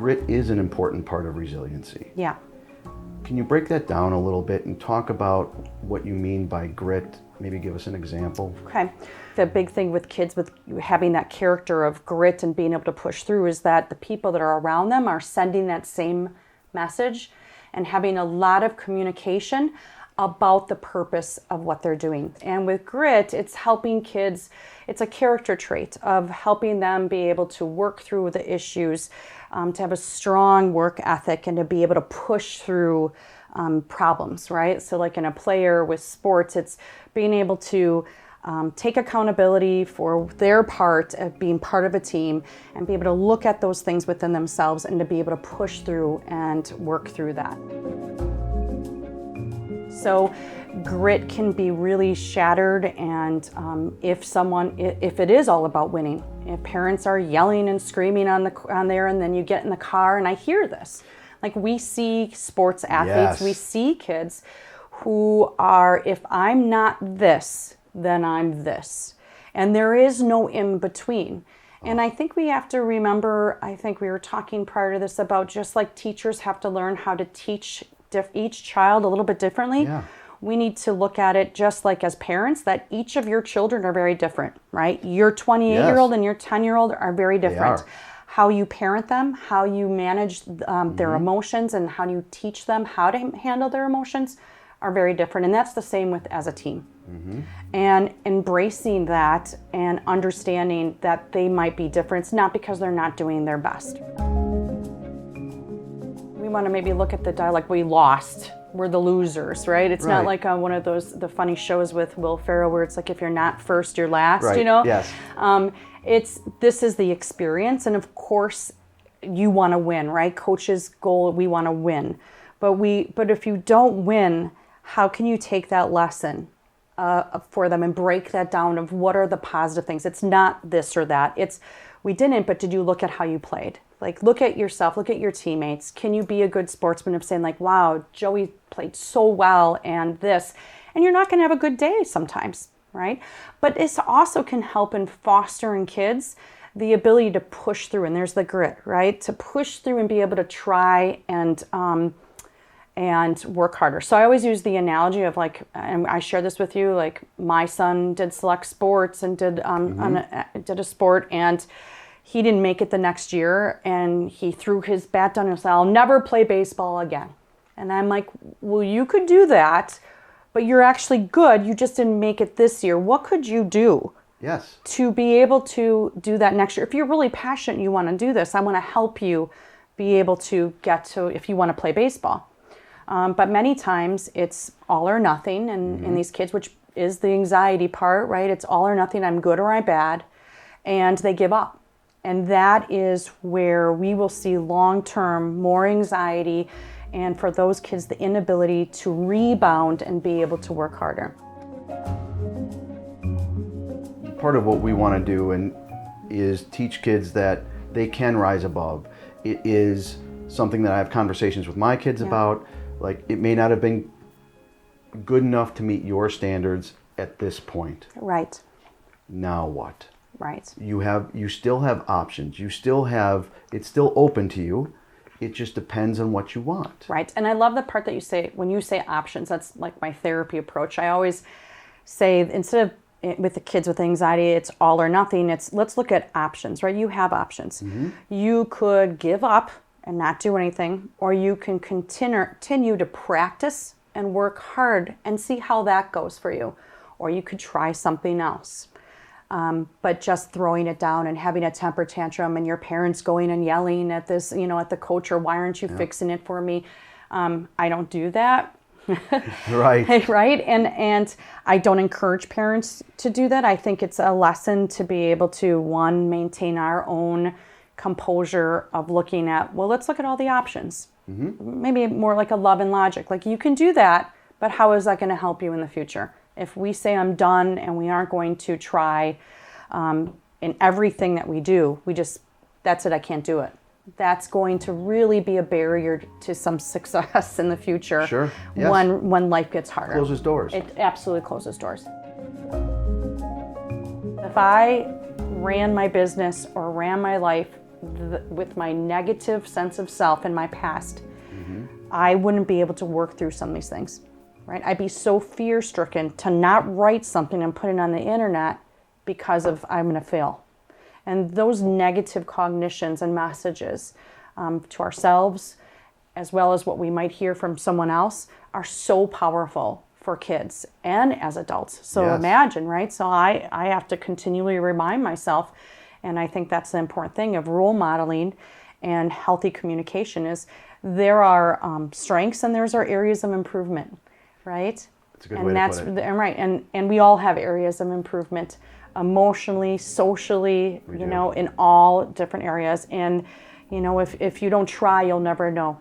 grit is an important part of resiliency. Yeah. Can you break that down a little bit and talk about what you mean by grit? Maybe give us an example. Okay. The big thing with kids with having that character of grit and being able to push through is that the people that are around them are sending that same message and having a lot of communication about the purpose of what they're doing. And with grit, it's helping kids, it's a character trait of helping them be able to work through the issues, to have a strong work ethic and to be able to push through problems, right? So like in a player with sports, it's being able to take accountability for their part of being part of a team and be able to look at those things within themselves and to be able to push through and work through that. So grit can be really shattered, and if it is all about winning, if parents are yelling and screaming on there, and then you get in the car, and I hear this, like we see sports athletes, Yes. we see kids who are, if I'm not this, then I'm this, and there is no in between. And I think we have to remember, I think we were talking prior to this about just like teachers have to learn how to teach each child a little bit differently. Yeah. We need to look at it just like as parents, that each of your children are very different, right? Your 28-year-old and your 10-year-old are very different. How you parent them, how you manage their emotions, and how you teach them how to handle their emotions are very different. And that's the same with as a team. And embracing that and understanding that they might be different. It's not because they're not doing their best. We want to maybe look at the dialogue, we lost, we're the losers, right? It's not like one of the funny shows with Will Ferrell where it's like, if you're not first, you're last, you know? Yes. This is the experience, and of course you want to win, right? Coach's goal, we want to win. But if you don't win, how can you take that lesson for them and break that down of what are the positive things? It's not this or that. It's, we didn't, but did you look at how you played? Like, look at yourself, look at your teammates. Can you be a good sportsman of saying like, wow, Joey played so well and this, and you're not going to have a good day sometimes, right? But this also can help in fostering kids the ability to push through, and there's the grit, right? To push through and be able to try and work harder. So I always use the analogy of like, and I share this with you, like my son did select sports and did a sport, and he didn't make it the next year, and he threw his bat down and said, I'll never play baseball again. And I'm like, well, you could do that, but you're actually good. You just didn't make it this year. What could you do? Yes. To be able to do that next year? If you're really passionate and you want to do this, I want to help you be able to get to, if you want to play baseball. But many times it's all or nothing, and in these kids, which is the anxiety part, right? It's all or nothing. I'm good or I'm bad, and they give up. And that is where we will see long-term more anxiety, and for those kids, the inability to rebound and be able to work harder. Part of what we want to do is teach kids that they can rise above. It is something that I have conversations with my kids about. Like, it may not have been good enough to meet your standards at this point. Right. Now what? Right. You still have options. It's still open to you. It just depends on what you want. Right. And I love the part that you say, when you say options, that's like my therapy approach. I always say, instead of with the kids with anxiety, it's all or nothing. It's, let's look at options, right? You have options. You could give up and not do anything, or you can continue to practice and work hard and see how that goes for you. Or you could try something else. But just throwing it down and having a temper tantrum and your parents going and yelling at this, at the coach, or why aren't you fixing it for me? I don't do that. Right. Right. And I don't encourage parents to do that. I think it's a lesson to be able to, one, maintain our own composure of looking at, well, let's look at all the options. Maybe more like a love and logic. Like, you can do that, but how is that going to help you in the future? If we say I'm done and we aren't going to try in everything that we do, that's it, I can't do it. That's going to really be a barrier to some success in the future. Sure. Yes. When life gets harder. Closes doors. It absolutely closes doors. If I ran my business or ran my life with my negative sense of self in my past, I wouldn't be able to work through some of these things, right? I'd be so fear-stricken to not write something and put it on the internet because of I'm going to fail. And those negative cognitions and messages to ourselves, as well as what we might hear from someone else, are so powerful for kids and as adults. So Yes. imagine, right? So I have to continually remind myself, and I think that's the important thing of role modeling and healthy communication is there are strengths and there's our areas of improvement, right? That's a good and way to that's put it. and right, and we all have areas of improvement, emotionally, socially, We you do. know, in all different areas. And you know, if you don't try, you'll never know.